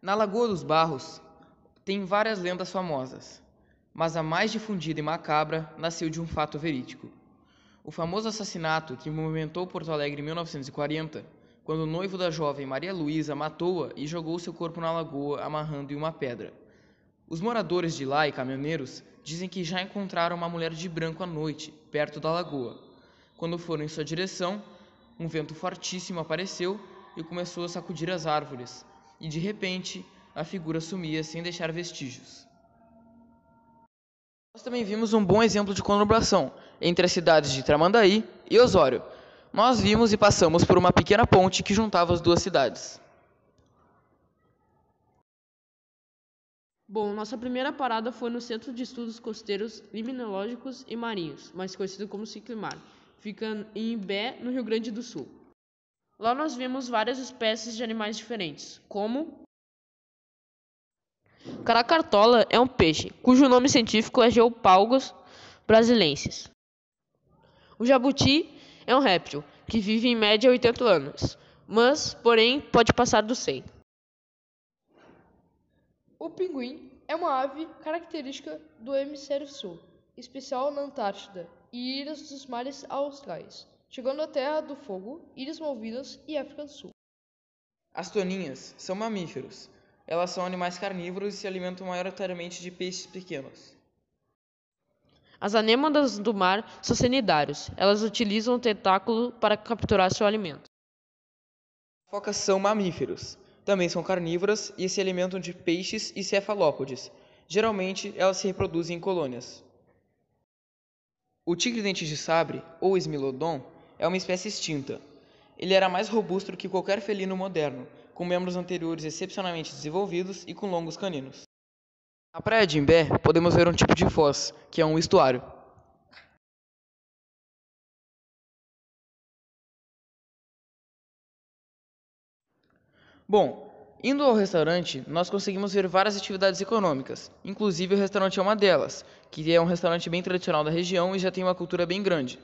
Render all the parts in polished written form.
Na Lagoa dos Barros tem várias lendas famosas, mas a mais difundida e macabra nasceu de um fato verídico. O famoso assassinato que movimentou Porto Alegre em 1940, quando o noivo da jovem Maria Luísa matou-a e jogou seu corpo na lagoa amarrando em uma pedra. Os moradores de lá e caminhoneiros dizem que já encontraram uma mulher de branco à noite, perto da lagoa. Quando foram em sua direção, um vento fortíssimo apareceu e começou a sacudir as árvores, e de repente a figura sumia sem deixar vestígios. Nós também vimos um bom exemplo de conurbação entre as cidades de Tramandaí e Osório. Nós vimos e passamos por uma pequena ponte que juntava as duas cidades. Bom, nossa primeira parada foi no Centro de Estudos Costeiros, Limnológicos e Marinhos, mais conhecido como Ciclimar. Fica em Imbé, no Rio Grande do Sul. Lá nós vimos várias espécies de animais diferentes, como Caracartola é um peixe, cujo nome científico é Geopalgus brasilensis. O jabuti é um réptil, que vive em média 80 anos, mas, porém, pode passar dos 100. O pinguim é uma ave característica do hemisfério sul, especial na Antártida e ilhas dos mares austrais, chegando à Terra do Fogo, Ilhas Malvinas e África do Sul. As toninhas são mamíferos. Elas são animais carnívoros e se alimentam maioritariamente de peixes pequenos. As anêmonas do mar são cnidários. Elas utilizam o tentáculo para capturar seu alimento. As focas são mamíferos. Também são carnívoras e se alimentam de peixes e cefalópodes. Geralmente, elas se reproduzem em colônias. O tigre-dente de sabre, ou Smilodon, é uma espécie extinta. Ele era mais robusto que qualquer felino moderno, com membros anteriores excepcionalmente desenvolvidos e com longos caninos. Na praia de Imbé, podemos ver um tipo de foz, que é um estuário. Bom, indo ao restaurante, nós conseguimos ver várias atividades econômicas. Inclusive, o restaurante é uma delas, que é um restaurante bem tradicional da região e já tem uma cultura bem grande.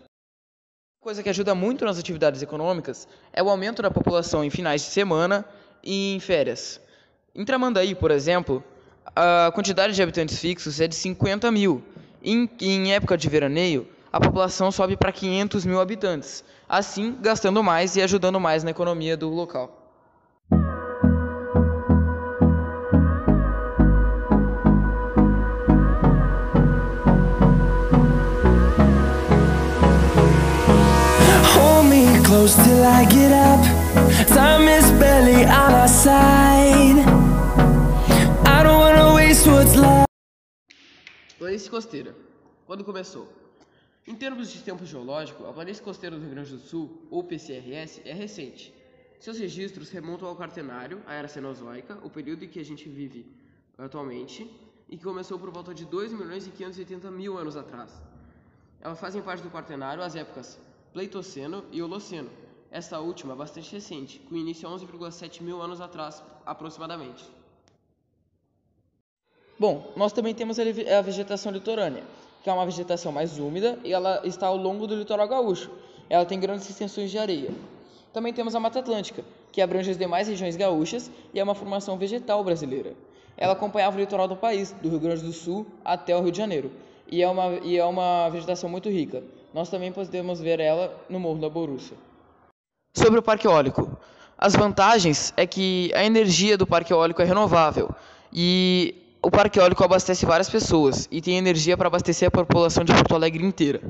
Uma coisa que ajuda muito nas atividades econômicas é o aumento da população em finais de semana e em férias. Em Tramandaí, por exemplo, a quantidade de habitantes fixos é de 50 mil. Em época de veraneio, a população sobe para 500 mil habitantes, assim gastando mais e ajudando mais na economia do local. Hold me close till I get up. Time is barely on our side. I don't wanna waste what's left. Planície costeira. Quando começou? Em termos de tempo geológico, a planície costeira do Rio Grande do Sul, ou PCRS, é recente. Seus registros remontam ao Quaternário, a Era Cenozoica, o período em que a gente vive atualmente, e que começou por volta de 2.580.000 anos atrás. Elas fazem parte do Quaternário as épocas Pleistoceno e Holoceno, esta última bastante recente, com início a 11,7 mil anos atrás, aproximadamente. Bom, nós também temos a vegetação litorânea, que é uma vegetação mais úmida e ela está ao longo do litoral gaúcho. Ela tem grandes extensões de areia. Também temos a Mata Atlântica, que abrange as demais regiões gaúchas e é uma formação vegetal brasileira. Ela acompanhava o litoral do país, do Rio Grande do Sul até o Rio de Janeiro, e é uma vegetação muito rica. Nós também podemos ver ela no Morro da Borússia. Sobre o parque eólico. As vantagens é que a energia do parque eólico é renovável e o parque eólico abastece várias pessoas e tem energia para abastecer a população de Porto Alegre inteira.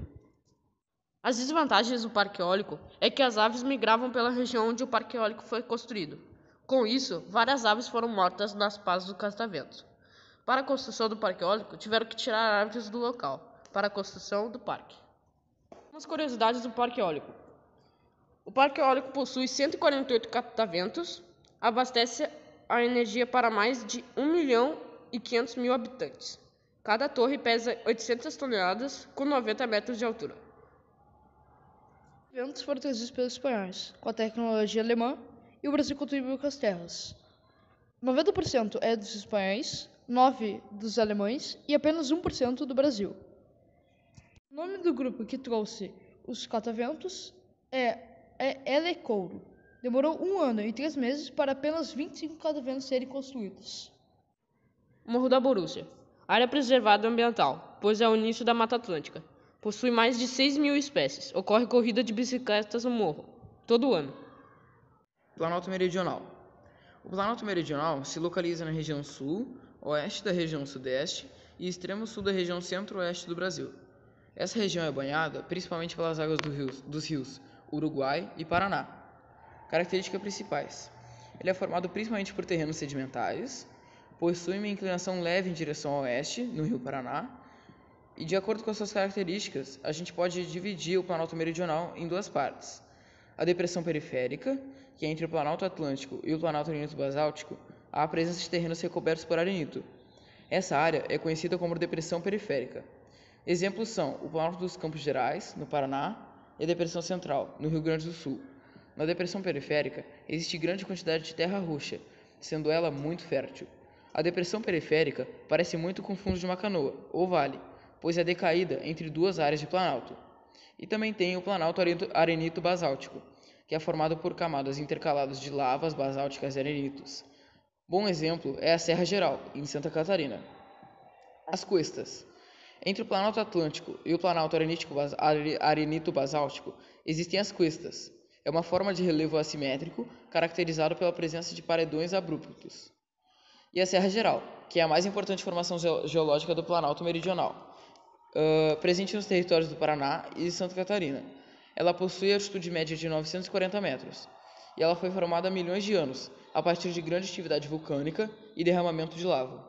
As desvantagens do parque eólico é que as aves migravam pela região onde o parque eólico foi construído. Com isso, várias aves foram mortas nas pás do catavento. Para a construção do parque eólico, tiveram que tirar árvores do local para a construção do parque. Algumas curiosidades do parque eólico. O parque eólico possui 148 cataventos, abastece a energia para mais de 1.500.000 habitantes. Cada torre pesa 800 toneladas, com 90 metros de altura. Ventos foram trazidos pelos espanhóis, com a tecnologia alemã, e o Brasil contribuiu com as terras. 90% é dos espanhóis, 9% dos alemães e apenas 1% do Brasil. O nome do grupo que trouxe os cataventos é Helecouro. Demorou 1 ano e 3 meses para apenas 25 cataventos serem construídos. Morro da Borússia. Área preservada ambiental, pois é o início da Mata Atlântica. Possui mais de 6.000 espécies. Ocorre corrida de bicicletas no morro, todo ano. Planalto Meridional. O Planalto Meridional se localiza na região sul, oeste da região sudeste e extremo sul da região centro-oeste do Brasil. Essa região é banhada principalmente pelas águas dos rios Uruguai e Paraná. Características principais. Ele é formado principalmente por terrenos sedimentares, possui uma inclinação leve em direção ao oeste, no rio Paraná, e de acordo com as suas características, a gente pode dividir o Planalto Meridional em duas partes. A depressão periférica, que é entre o Planalto Atlântico e o Planalto Arenito-Basáltico, há a presença de terrenos recobertos por arenito. Essa área é conhecida como depressão periférica. Exemplos são o Planalto dos Campos Gerais, no Paraná, e a Depressão Central, no Rio Grande do Sul. Na depressão periférica, existe grande quantidade de terra roxa, sendo ela muito fértil. A depressão periférica parece muito com o fundo de uma canoa, ou vale, pois é decaída entre duas áreas de planalto. E também tem o Planalto Arenito-Basáltico, que é formado por camadas intercaladas de lavas basálticas e arenitos. Bom exemplo é a Serra Geral, em Santa Catarina. As costas. Entre o Planalto Atlântico e o Planalto Arenito-Basáltico existem as costas. É uma forma de relevo assimétrico caracterizado pela presença de paredões abruptos. E a Serra Geral, que é a mais importante formação geológica do Planalto Meridional, presente nos territórios do Paraná e de Santa Catarina. Ela possui altitude média de 940 metros, e ela foi formada há milhões de anos, a partir de grande atividade vulcânica e derramamento de lava.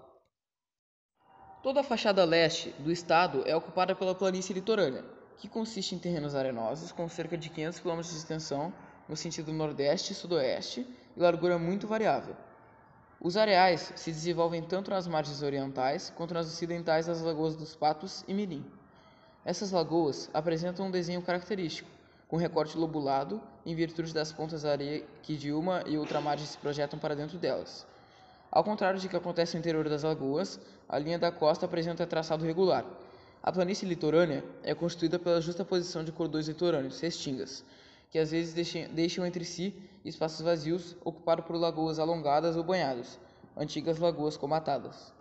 Toda a fachada leste do estado é ocupada pela planície litorânea, que consiste em terrenos arenosos com cerca de 500 km de extensão no sentido nordeste e sudoeste e largura muito variável. Os areais se desenvolvem tanto nas margens orientais quanto nas ocidentais das lagoas dos Patos e Mirim. Essas lagoas apresentam um desenho característico, com recorte lobulado em virtude das pontas da areia que de uma e outra margem se projetam para dentro delas. Ao contrário de que acontece no interior das lagoas, a linha da costa apresenta traçado regular. A planície litorânea é constituída pela justa posição de cordões litorâneos, restingas, que às vezes deixam entre si espaços vazios ocupados por lagoas alongadas ou banhadas, antigas lagoas comatadas.